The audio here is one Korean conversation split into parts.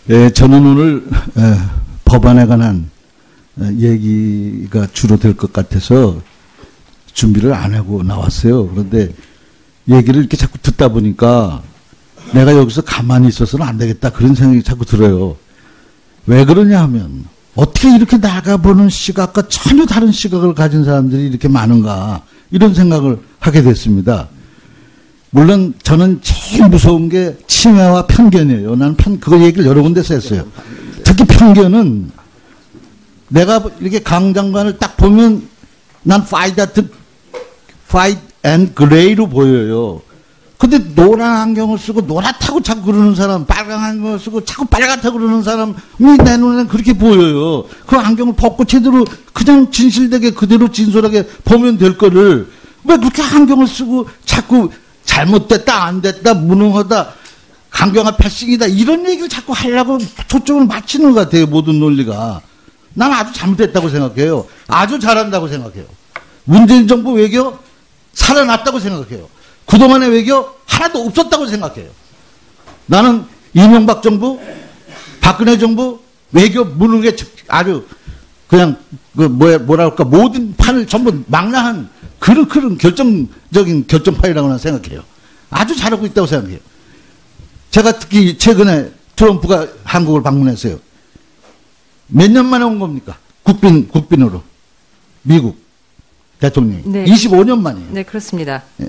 예, 저는 오늘 법안에 관한 얘기가 주로 될 것 같아서 준비를 안 하고 나왔어요. 그런데 얘기를 이렇게 자꾸 듣다 보니까 내가 여기서 가만히 있어서는 안 되겠다 그런 생각이 자꾸 들어요. 왜 그러냐 하면 어떻게 이렇게 나가보는 시각과 전혀 다른 시각을 가진 사람들이 이렇게 많은가 이런 생각을 하게 됐습니다. 물론 저는 제일 무서운 게 치매와 편견이에요. 나는 그거 얘기를 여러 군데서 했어요. 특히 편견은 내가 이렇게 강 장관을 딱 보면 난 화이트 앤 그레이로 보여요. 근데 노란 안경을 쓰고 노랗다고 자꾸 그러는 사람, 빨간 안경을 쓰고 자꾸 빨갛다고 그러는 사람이 내 눈에는 그렇게 보여요. 그 안경을 벗고 제대로 그냥 진실되게 그대로 진솔하게 보면 될 거를 왜 그렇게 안경을 쓰고 자꾸 잘못됐다, 안 됐다, 무능하다, 강경한 패싱이다 이런 얘기를 자꾸 하려고 초점을 맞추는 것 같아요. 모든 논리가. 난 아주 잘못됐다고 생각해요. 아주 잘한다고 생각해요. 문재인 정부 외교 살아났다고 생각해요. 그동안의 외교 하나도 없었다고 생각해요. 나는 이명박 정부, 박근혜 정부 외교 무능에 아주 그냥 뭐랄까 모든 판을 전부 망라한 그런 결정적인 결정파이라고 생각해요. 아주 잘하고 있다고 생각해요. 제가 특히 최근에 트럼프가 한국을 방문했어요. 몇 년 만에 온 겁니까? 국빈으로. 미국 대통령이. 네. 25년 만이에요. 네, 그렇습니다. 네.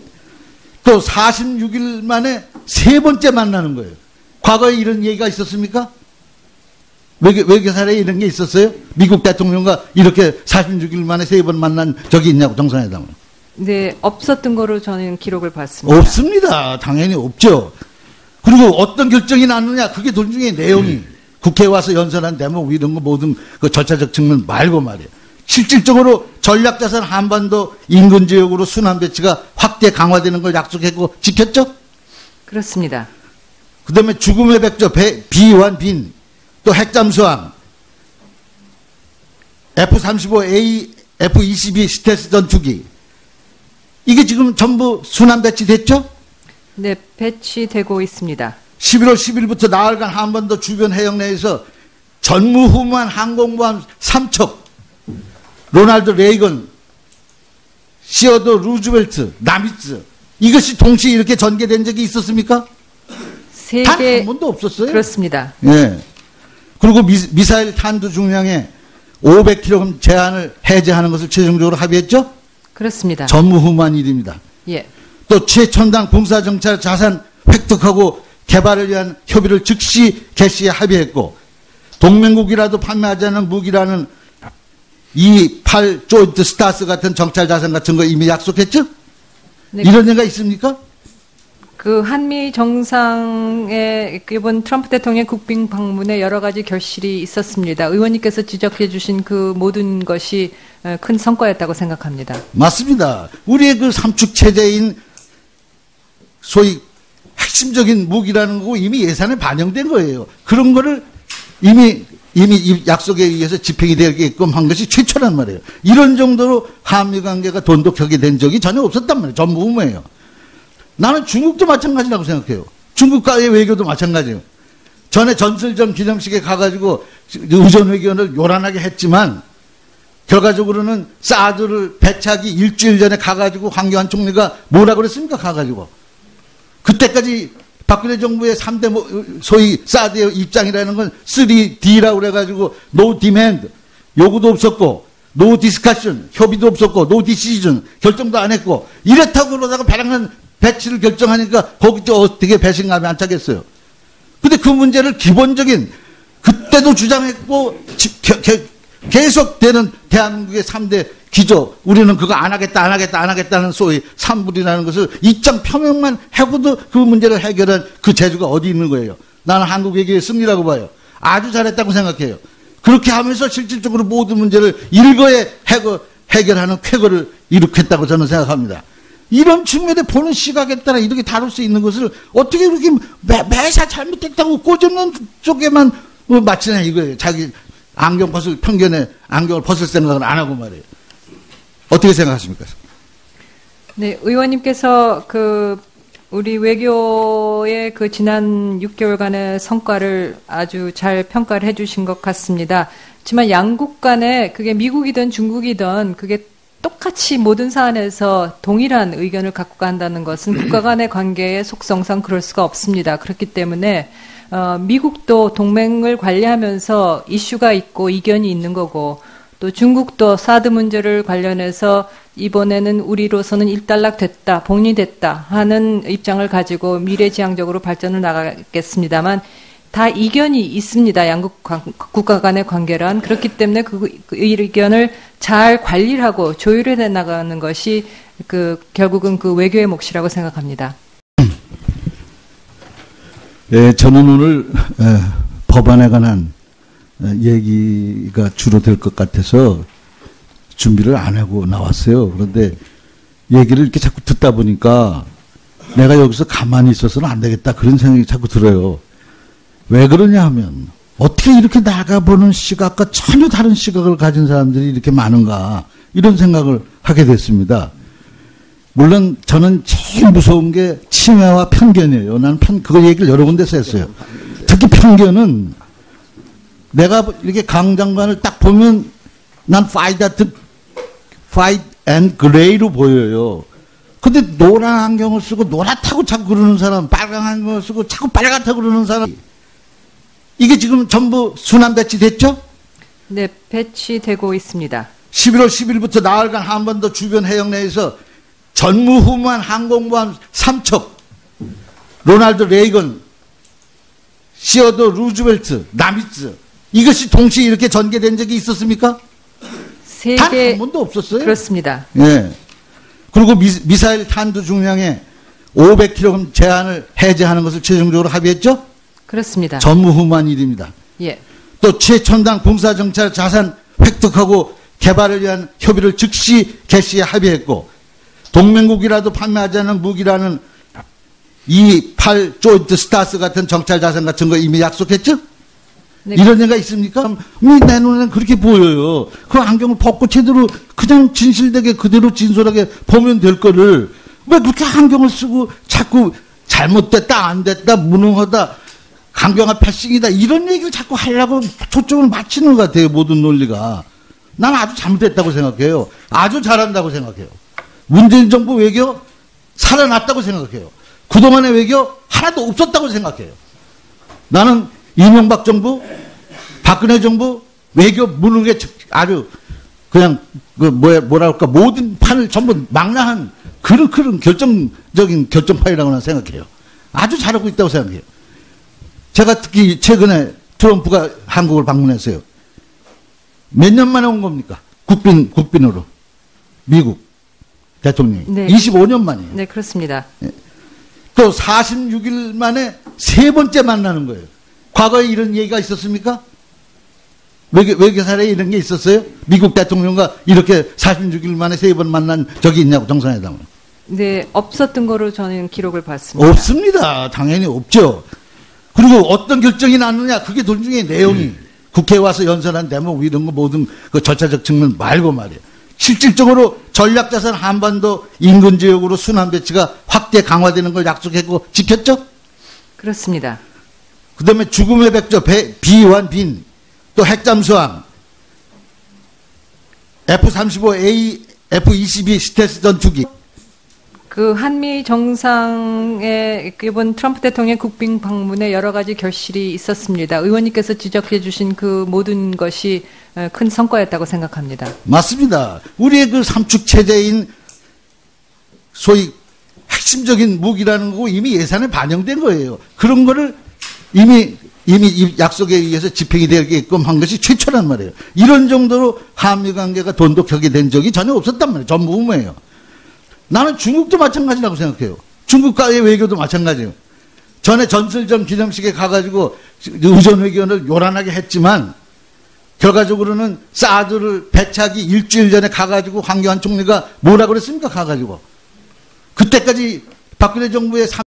또 46일 만에 세 번째 만나는 거예요. 과거에 이런 얘기가 있었습니까? 외교 사례에 이런 게 있었어요? 미국 대통령과 이렇게 46일 만에 세 번 만난 적이 있냐고, 정상회담을. 네, 없었던 거로 저는 기록을 봤습니다. 없습니다. 당연히 없죠. 그리고 어떤 결정이 났느냐, 그게 도중에 내용이 국회에 와서 연설한 대목 이런 거 모든 그 절차적 측면 말고 말이에요. 실질적으로 전략자산 한반도 인근 지역으로 순환 배치가 확대 강화되는 걸 약속했고 지켰죠? 그렇습니다. 그 다음에 죽음의 백조 비완 빈, 또 핵잠수함, F-35A, F-22 스텔스 전투기 이게 지금 전부 순환 배치됐죠? 네, 배치되고 있습니다. 11월 10일부터 나흘간 한반도 주변 해역 내에서 전무후무한 항공모함 3척, 로널드 레이건, 시어도 루즈벨트, 나미츠 이것이 동시에 이렇게 전개된 적이 있었습니까? 단 한 번도 없었어요. 그렇습니다. 예. 그리고 미사일 탄두 중량의 500kg 제한을 해제하는 것을 최종적으로 합의했죠? 그렇습니다. 전무후무한 일입니다. 예. 또 최첨단 군사정찰 자산 획득하고 개발을 위한 협의를 즉시 개시에 합의했고 동맹국이라도 판매하지 않은 무기라는 이 8 조인트 스타스 같은 정찰 자산 같은 거 이미 약속했죠? 네. 이런 얘기가 있습니까? 그 한미 정상의 이번 트럼프 대통령의 국빈 방문에 여러 가지 결실이 있었습니다. 의원님께서 지적해 주신 그 모든 것이 큰 성과였다고 생각합니다. 맞습니다. 우리의 그 삼축 체제인 소위 핵심적인 무기라는 거고 이미 예산에 반영된 거예요. 그런 거를 이미 이 약속에 의해서 집행이 되게끔 한 것이 최초란 말이에요. 이런 정도로 한미 관계가 돈독하게 된 적이 전혀 없었단 말이에요. 전무후무예요. 나는 중국도 마찬가지라고 생각해요. 중국과의 외교도 마찬가지예요. 전에 전설전 기념식에 가가지고 의전 회견을 요란하게 했지만 결과적으로는 사드를 배치하기 일주일 전에 가가지고 황교안 총리가 뭐라 그랬습니까? 가가지고 그때까지 박근혜 정부의 3대 소위 사드의 입장이라는 건 3D라고 그래가지고 no demand 요구도 없었고 no discussion 협의도 없었고 no decision 결정도 안 했고 이렇다고 그러다가 배낭한 배치를 결정하니까 거기 또 어떻게 배신감이 안 차겠어요. 근데 그 문제를 기본적인 그때도 주장했고 계속되는 대한민국의 3대 기조 우리는 그거 안 하겠다는 소위 삼불이라는 것을 입장 표명만 하고도 그 문제를 해결한 그 재주가 어디 있는 거예요. 나는 한국 외교의 승리라고 봐요. 아주 잘했다고 생각해요. 그렇게 하면서 실질적으로 모든 문제를 일거에 해결하는 쾌거를 일으켰다고 저는 생각합니다. 이런 측면에 보는 시각에 따라 이렇게 다룰 수 있는 것을 어떻게 그렇게 매사 잘못됐다고 꼬집는 쪽에만 맞추냐 이거예요. 자기 편견에 안경을 벗을 생각을 안 하고 말이에요. 어떻게 생각하십니까? 네, 의원님께서 우리 외교의 그 지난 6개월간의 성과를 아주 잘 평가를 해주신 것 같습니다. 하지만 양국 간에 그게 미국이든 중국이든 그게 똑같이 모든 사안에서 동일한 의견을 갖고 간다는 것은 국가 간의 관계의 속성상 그럴 수가 없습니다. 그렇기 때문에 미국도 동맹을 관리하면서 이슈가 있고 이견이 있는 거고, 또 중국도 사드 문제를 관련해서 이번에는 우리로서는 일단락됐다, 봉인됐다 하는 입장을 가지고 미래지향적으로 발전을 나가겠습니다만 다 이견이 있습니다. 양국 국가 간의 관계란. 그렇기 때문에 그 의견을 잘 관리를 하고 조율해 나가는 것이 결국은 그 외교의 몫이라고 생각합니다. 예, 저는 오늘 법안에 관한 얘기가 주로 될 것 같아서 준비를 안 하고 나왔어요. 그런데 얘기를 이렇게 자꾸 듣다 보니까 내가 여기서 가만히 있어서는 안 되겠다, 그런 생각이 자꾸 들어요. 왜 그러냐 하면 어떻게 이렇게 나가보는 시각과 전혀 다른 시각을 가진 사람들이 이렇게 많은가, 이런 생각을 하게 됐습니다. 물론 저는 제일 무서운 게 치매와 편견이에요. 나는 그거 얘기를 여러 군데서 했어요. 특히 편견은 내가 이렇게 강 장관을 딱 보면 난 fight and gray로 보여요. 근데 노란 안경을 쓰고 노랗다고 자꾸 그러는 사람, 빨간 안경을 쓰고 자꾸 빨갛다고 그러는 사람, 이게 지금 전부 순환 배치됐죠? 네, 배치되고 있습니다. 11월 10일부터 나흘간 한반도 주변 해역 내에서 전무후무한 항공모함 3척, 로널드 레이건, 시어도 루즈벨트, 나미츠, 이것이 동시에 이렇게 전개된 적이 있었습니까? 단 한 번도 없었어요. 그렇습니다. 예. 그리고 미사일 탄두 중량의 500kg 제한을 해제하는 것을 최종적으로 합의했죠? 그렇습니다. 전무후무한 일입니다. 예. 또 최첨단 군사정찰 자산 획득하고 개발을 위한 협의를 즉시 개시에 합의했고, 동맹국이라도 판매하지 않는 무기라는 8 조인트 스타스 같은 정찰 자산 같은 거 이미 약속했죠? 네. 이런 애가 있습니까? 내 눈에는 그렇게 보여요. 그 안경을 벗고 제대로 그냥 진실되게 그대로 진솔하게 보면 될 거를 왜 그렇게 안경을 쓰고 자꾸 잘못됐다, 안 됐다, 무능하다, 강경한 패싱이다, 이런 얘기를 자꾸 하려고 초점을 맞추는 것 같아요. 모든 논리가. 난 아주 잘못됐다고 생각해요. 아주 잘한다고 생각해요. 문재인 정부 외교 살아났다고 생각해요. 그동안의 외교 하나도 없었다고 생각해요. 나는 이명박 정부, 박근혜 정부 외교 무능에 아주 그냥 뭐랄까 모든 판을 전부 망라한 그런 결정적인 결정파이라고 나는 생각해요. 아주 잘하고 있다고 생각해요. 제가 특히 최근에 트럼프가 한국을 방문했어요. 몇 년 만에 온 겁니까? 국빈으로. 미국 대통령이. 네. 25년 만이에요. 네, 그렇습니다. 또 46일 만에 세 번째 만나는 거예요. 과거에 이런 얘기가 있었습니까? 외교사례에 이런 게 있었어요? 미국 대통령과 이렇게 46일 만에 세 번 만난 적이 있냐고, 정상회담을. 네, 없었던 거로 저는 기록을 봤습니다. 없습니다. 당연히 없죠. 그리고 어떤 결정이 났느냐, 그게 도중에 내용이 국회에 와서 연설한 대목 이런 거 모든 그 절차적 측면 말고 말이에요. 실질적으로 전략자산 한반도 인근 지역으로 순환 배치가 확대 강화되는 걸 약속했고 지켰죠? 그렇습니다. 그 다음에 죽음의 백조, 비완 빈, 또 핵잠수함, F-35A, F-22 스텔스 전투기. 그 한미 정상의 이번 트럼프 대통령의 국빈 방문에 여러 가지 결실이 있었습니다. 의원님께서 지적해 주신 그 모든 것이 큰 성과였다고 생각합니다. 맞습니다. 우리의 그 삼축 체제인 소위 핵심적인 무기라는 거고 이미 예산에 반영된 거예요. 그런 거를 이미 이 약속에 의해서 집행이 되게끔 한 것이 최초란 말이에요. 이런 정도로 한미 관계가 돈독하게 된 적이 전혀 없었단 말이에요. 전무후무예요. 나는 중국도 마찬가지라고 생각해요. 중국과의 외교도 마찬가지예요. 전에 전설전 기념식에 가가지고 의전회견을 요란하게 했지만 결과적으로는 사드를 배치하기 일주일 전에 가가지고 황교안 총리가 뭐라 그랬습니까? 가가지고 그때까지 박근혜 정부의